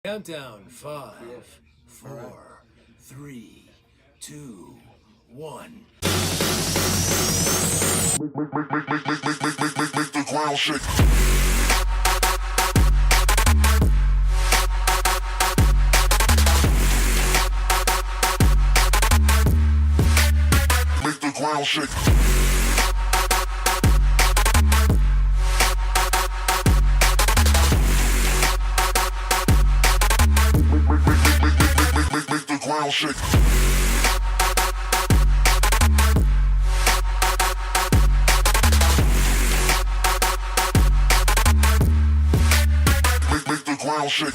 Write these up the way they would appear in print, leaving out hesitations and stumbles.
Countdown, 5, 4, 3, 2, 1. Make the ground shake. Make the ground shake. Make the ground shake. Make the ground shake.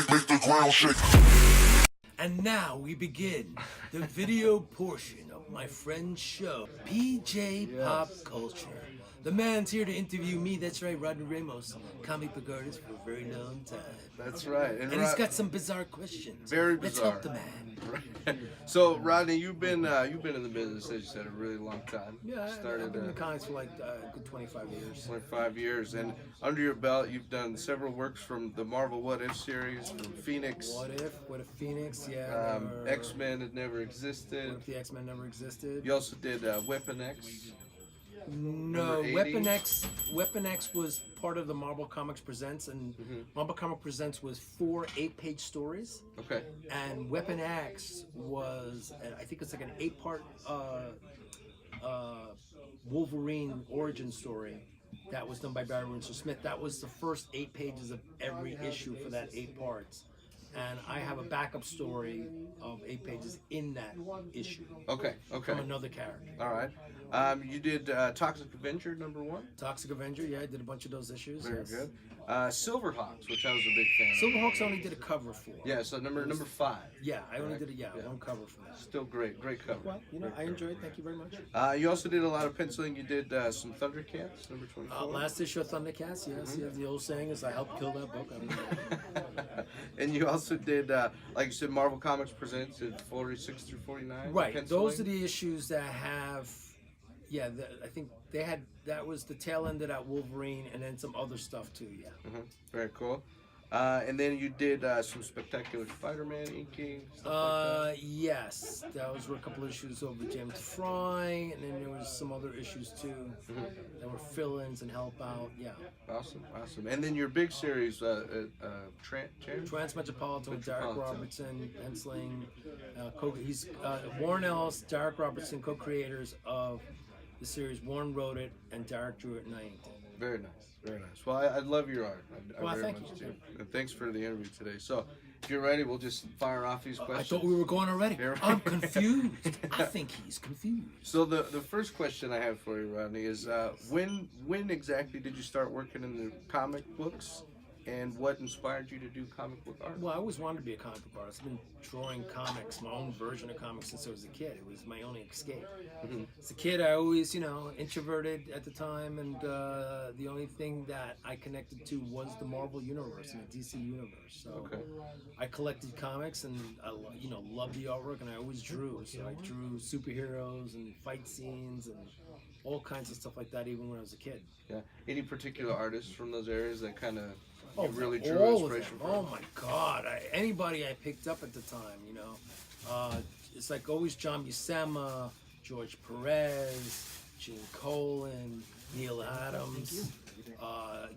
Make the ground shake. And now we begin the video portion of my friend's show, PJ Pop Culture. The man's here to interview me, that's right, Rodney Ramos, comic book artist for a very long time. That's right. And he's got some bizarre questions. Very Let's bizarre. help the man. Right. So, Rodney, you've been in the business, as you said, a really long time. Yeah, I've been in the comics for like a good 25 years. 25 years, and under your belt, you've done several works from the Marvel What If series, from Phoenix. What if Phoenix, yeah. X-Men had never What existed. if the X-Men never existed? You also did Weapon X. No, Number 80? Weapon X was part of the Marvel Comics Presents, and Marvel Comics Presents was 4 8-page stories. Okay. And Weapon X was, I think it's like an 8-part Wolverine origin story that was done by Barry Windsor Smith. That was the first 8 pages of every issue for that 8 parts. And I have a backup story of 8 pages in that issue. Okay. From another character. All right. You did Toxic Avenger #1. Toxic Avenger, yeah, I did a bunch of those issues. Very yes. good. Silverhawks, which I was a big fan of. Silverhawks I only did a cover for. Yeah, so number 5. Yeah, I only Correct. did one cover for that. Still great cover. Well, I enjoyed it. Thank you very much. You also did a lot of penciling. You did some Thundercats, number 24. Last issue of Thundercats, yes. The old saying is I helped kill that book. I mean, And you also did, like you said, Marvel Comics Presents at 46 through 49. right. penciling. Those are the issues that have, I think they had, that was the tail end of that Wolverine and then some other stuff too, yeah. Very cool. And then you did some Spectacular Spider-Man inking, stuff like that. Yes. Those were a couple of issues over James Fry, and then there was some other issues too that were fill-ins and help out, yeah. Awesome. And then your big series, Transmetropolitan with Derek Robertson, penciling. He's Warren Ellis, Derek Robertson, co-creators of the series. Warren wrote it, and Derek drew it, and I inked it. Very nice. Well, I love your art. I very thank much you. do. And thanks for the interview today. So, if you're ready, we'll just fire off these I questions. thought we were going already. Here. I'm confused. I think he's confused. So the first question I have for you, Rodney, is when exactly did you start working in the comic books, and what inspired you to do comic book art? Well, I always wanted to be a comic book artist. I've been drawing comics, my own version of comics, since I was a kid. It was my only escape. As a kid, I always, introverted at the time, and the only thing that I connected to was the Marvel universe and the DC universe. So I collected comics, and I, loved the artwork, and I always drew. So I drew superheroes and fight scenes and all kinds of stuff like that, even when I was a kid. Yeah. Any particular artists from those areas that kind of really all drew of inspiration them. from? Oh my God! Anybody I picked up at the time, it's like always John Buscema, George Perez, Gene Colan, Neil Adams.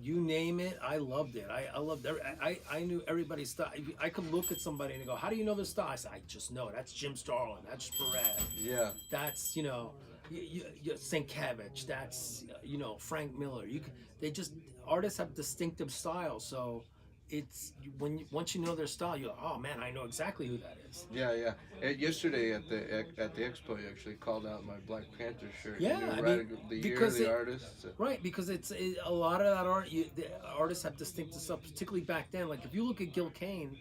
You name it, I loved it. I loved I knew everybody's style. I could look at somebody and go, "How do you know their style?" I said, "I just know. That's Jim Starlin. That's Perez. Yeah. That's Sienkiewicz. That's Frank Miller. Artists have distinctive style, so it's once you know their style, you're like, oh man, I know exactly who that is. Yeah. Yesterday at the expo, you actually called out my Black Panther shirt. Yeah, You knew I right mean, the year, because the artist. Right, because a lot of that art. The artists have distinctive stuff, particularly back then. Like if you look at Gil Kane.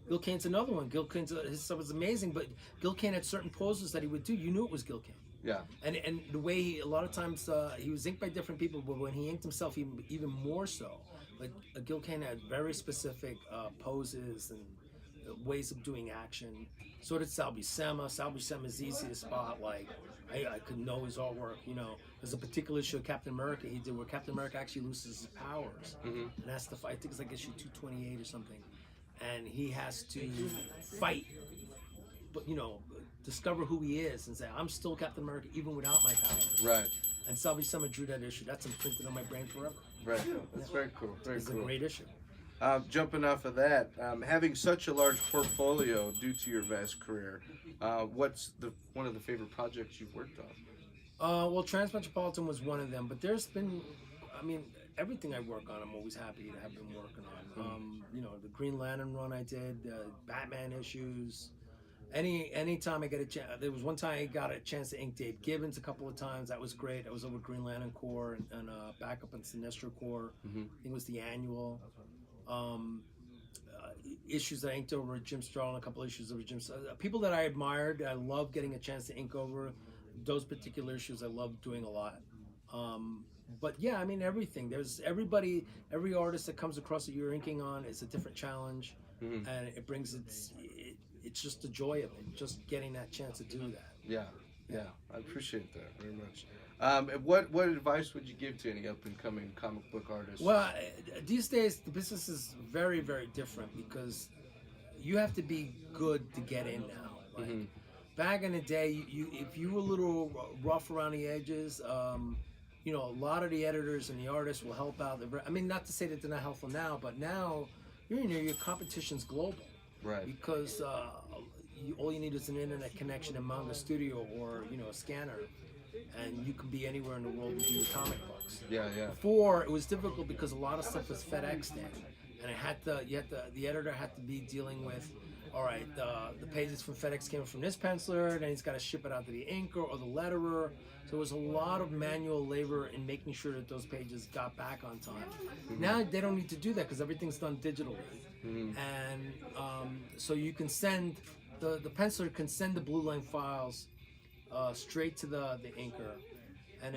Gil Kane's another one. Gil Kane's his stuff was amazing, but Gil Kane had certain poses that he would do. You knew it was Gil Kane. Yeah. And the way a lot of times he was inked by different people, but when he inked himself, even more so. Like Gil Kane had very specific poses and ways of doing action. So did Sal Buscema. Sal Buscema is easy to spot. Like I could know his artwork. You know, there's a particular issue of Captain America he did where Captain America actually loses his powers, and that's the fight. I think it's like issue 228 or something, and he has to fight, but discover who he is and say, I'm still Captain America even without my powers. Right. And Sal Buscema drew that issue. That's imprinted on my brain forever. Right. That's very cool. Very It's cool. a great issue. Jumping off of that, having such a large portfolio due to your vast career, what's one of the favorite projects you've worked on? Well, Transmetropolitan was one of them, but there's been, everything I work on, I'm always happy to have been working on. The Green Lantern run I did, Batman issues. Anytime I get a chance, there was one time I got a chance to ink Dave Gibbons a couple of times. That was great. I was over Green Lantern Corps and backup in Sinestro Corps. I think it was the annual. Issues that I inked over Jim Straw and a couple issues over Jim. People that I admired, I love getting a chance to ink over those particular issues. I love doing a lot. But yeah, everything. There's every artist that comes across that you're inking on is a different challenge, and it brings it's just the joy of it, just getting that chance to do that. Yeah, I appreciate that very much. What advice would you give to any up and coming comic book artists? Well, these days the business is very, very different because you have to be good to get in now. Like back in the day, if you were a little rough around the edges, a lot of the editors and the artists will help out. Not to say that they're not helpful now, but now your competition's global. Right. Because all you need is an internet connection in Manga Studio or a scanner, and you can be anywhere in the world and do your comic books. Yeah. Before it was difficult because a lot of stuff was FedExed in, and the editor had to be dealing with, all right, the pages from FedEx came from this penciler, then he's got to ship it out to the inker or the letterer. So there was a lot of manual labor in making sure that those pages got back on time. Now they don't need to do that because everything's done digitally. And so you can send the penciler can send the blue line files straight to the inker, and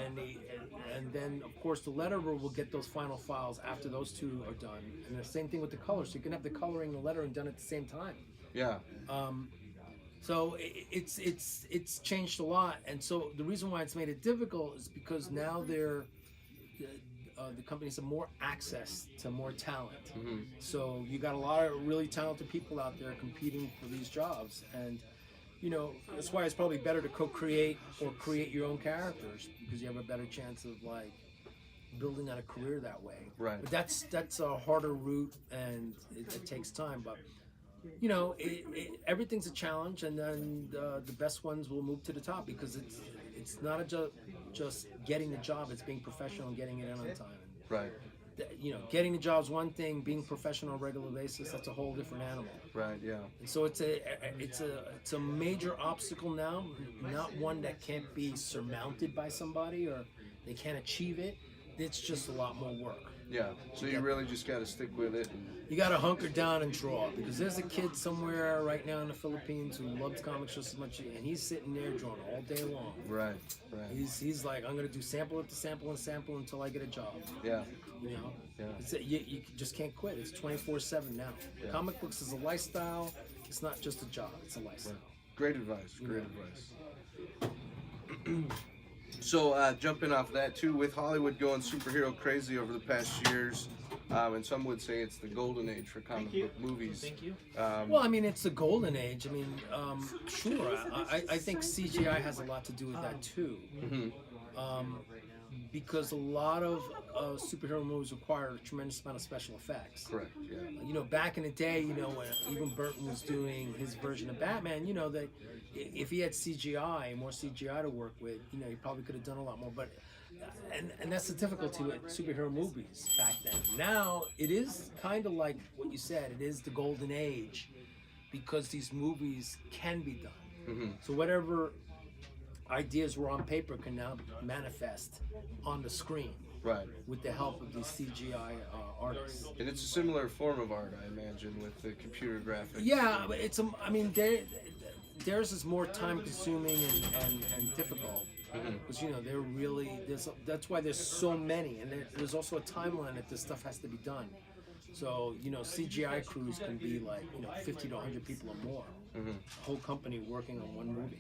then of course the letterer will get those final files after those two are done. And the same thing with the color, so you can have the coloring and the lettering done at the same time. Yeah. So it's changed a lot, and so the reason why it's made it difficult is because now the companies have more access to more talent. So you got a lot of really talented people out there competing for these jobs, and that's why it's probably better to co-create or create your own characters because you have a better chance of like building out a career that way. Right. But that's a harder route, and it takes time, but. Everything's a challenge, and then the best ones will move to the top because it's not just getting the job; it's being professional and getting it in on time. Right. Getting the job is one thing; being professional on a regular basis—that's a whole different animal. Right. Yeah. And so it's a major obstacle now, not one that can't be surmounted by somebody or they can't achieve it. It's just a lot more work. Yeah. So you really just got to stick with it. You got to hunker down and draw because there's a kid somewhere right now in the Philippines who loves comics just as much, and he's sitting there drawing all day long. Right. He's like, I'm gonna do sample after sample and sample until I get a job. Yeah. Yeah. You just can't quit. It's 24/7 now. Yeah. Comic books is a lifestyle. It's not just a job. It's a lifestyle. Right. Great advice. So jumping off that too, with Hollywood going superhero crazy over the past years, and some would say it's the golden age for comic book movies. Thank you. Well, it's the golden age. Sure. I think CGI has a lot to do with that too. Because a lot of superhero movies require a tremendous amount of special effects. Correct. Yeah. Back in the day, when even Burton was doing his version of Batman, that if he had CGI, more CGI to work with, he probably could have done a lot more. But and that's the difficulty with superhero movies back then. Now it is kind of like what you said. It is the golden age because these movies can be done. So whatever ideas were on paper can now manifest on the screen. Right. With the help of these CGI artists. And it's a similar form of art, I imagine, with the computer graphics. Yeah, but theirs is more time consuming and difficult. Because they're really that's why there's so many, and there's also a timeline that this stuff has to be done. So, CGI crews can be like, 50 to 100 people or more. A whole company working on one movie.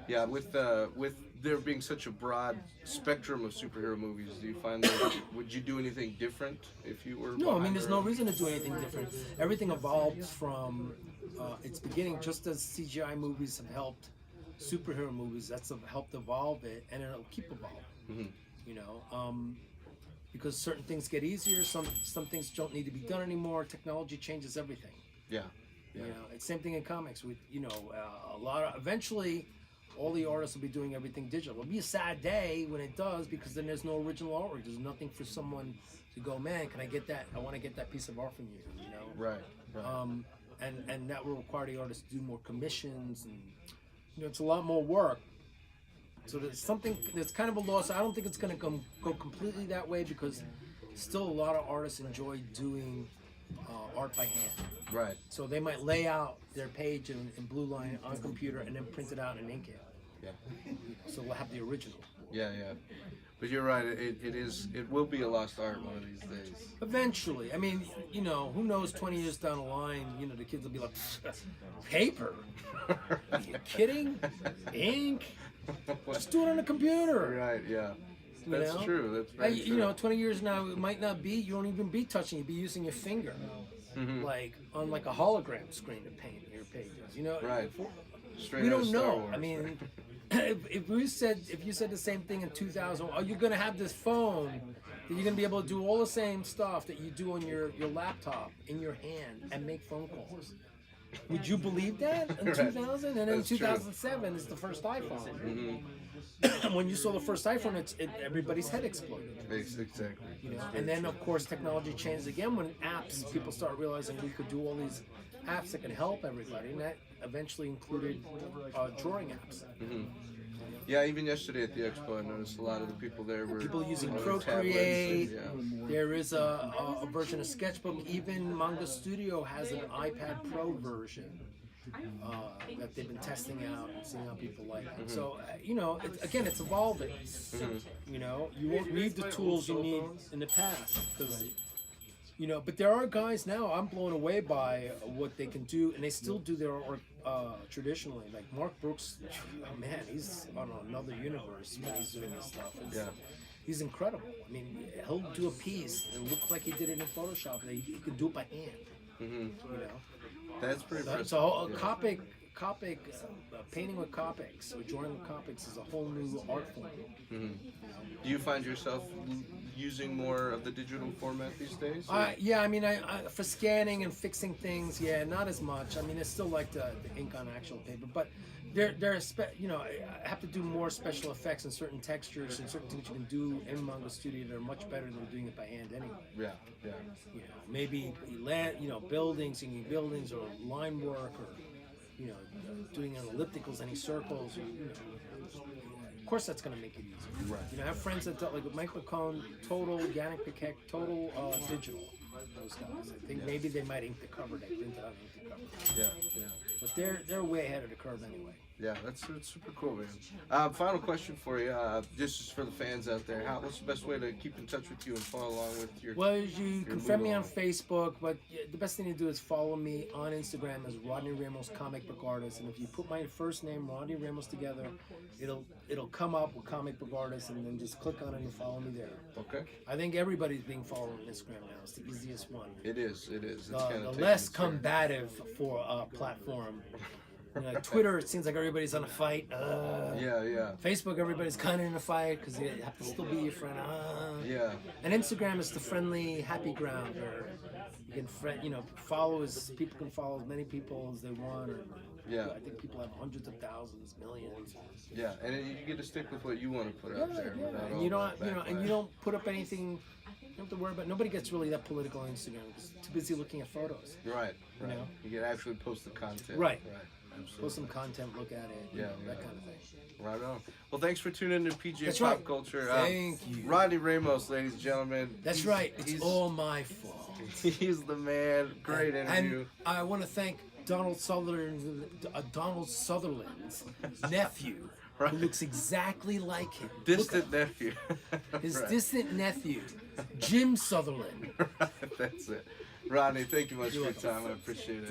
Yeah, with there being such a broad spectrum of superhero movies, do you find that would you do anything different if you were? No, I mean, there's no reason to do anything different. Everything evolves from its beginning, just as CGI movies have helped superhero movies. That's helped evolve it, and it'll keep evolving. Because certain things get easier, some things don't need to be done anymore. Technology changes everything. Yeah. It's same thing in comics. With eventually, all the artists will be doing everything digital. It'll be a sad day when it does, because then there's no original artwork. There's nothing for someone to go, man, can I get that? I want to get that piece of art from you. Right. And that will require the artist to do more commissions, and it's a lot more work. So there's kind of a loss. I don't think it's going to go completely that way, because still a lot of artists enjoy doing art by hand. Right. So they might lay out their page in blue line on a computer and then print it out and ink it. Yeah. So we'll have the original. Yeah. But you're right. It will be a lost art one of these days. Eventually. I mean, who knows? 20 years down the line, the kids will be like, paper? Are you kidding? Ink? Just do it on a computer. Right. Yeah. That's true. That's very true. 20 years now, it might not be. You won't even be touching. You'll be using your finger, like on like a hologram screen to paint your pages. Right. Straight We out of don't Star know. Wars. I mean, if you said the same thing in 2000, you're gonna have this phone that you're gonna be able to do all the same stuff that you do on your laptop in your hand and make phone calls. Would you believe that in 2000? And then in That's true. 2007 is the first iPhone. When you saw the first iPhone, everybody's head exploded. Exactly. And then of course technology changed again when people start realizing we could do all these apps that can help everybody, and that eventually included drawing apps. Yeah, even yesterday at the expo, I noticed a lot of the people there were People using on Procreate. tablets and, There is a version of Sketchbook. Even Manga Studio has an iPad Pro version that they've been testing out and seeing how people like it. So, it's evolving. You won't need the tools you need in the past, because but there are guys now, I'm blown away by what they can do, and they still do their art traditionally. Like Mark Brooks, man, he's on another universe when he's doing this stuff. He's incredible. I mean, he'll do a piece and it looks like he did it in Photoshop, and he can do it by hand. That's pretty impressive. So Copic, painting with Copics or drawing with Copics is a whole new art form. Do you find yourself using more of the digital format these days? Yeah, I mean, I for scanning and fixing things, not as much. I mean, it's still like the ink on actual paper, but I have to do more special effects and certain textures and certain things you can do in Manga Studio that are much better than doing it by hand anyway. Yeah. Maybe buildings, buildings or line work, or doing ellipticals, any circles. Of course, that's going to make it easier. Right. I have friends that like Mike McCone, total, Yannick Piquet, total digital. Those guys. I think maybe they might ink the cover. They printed out ink the cover. Yeah. But they're way ahead of the curve anyway. Yeah, that's super cool, man. Final question for you, just for the fans out there. What's the best way to keep in touch with you and follow along with your? Well, you can friend me on Facebook, but the best thing to do is follow me on Instagram as Rodney Ramos Comic Book Artist. And if you put my first name, Rodney Ramos, together, it'll come up with Comic Book Artist, and then just click on it and follow me there. Okay. I think everybody's being followed on Instagram now. It's the easiest one. It is. It's The less combative for a platform. Like Twitter, it seems like everybody's on a fight. Yeah. Facebook, everybody's kind of in a fight because you have to still be your friend. Yeah. And Instagram is the friendly, happy ground where you can people can follow as many people as they want. Or, I think people have hundreds of thousands, millions. Yeah, and you get to stick with what you want to put out there. And you don't put up anything. You don't have to worry about. Nobody gets really that political on Instagram because too busy looking at photos. Right. You can actually post the content. Right. Absolutely. Post some content, look at it, that kind of thing. Right on. Well, thanks for tuning in to PJ That's Pop right. Culture. Thank you. Rodney Ramos, ladies and gentlemen. That's right. It's all my fault. He's the man. Great interview. And I want to thank Donald Sutherland's nephew, who looks exactly like him. Distant nephew. His Right. distant nephew, Jim Sutherland. Right, that's it. Rodney, thank you much You're for your welcome. time. I appreciate it.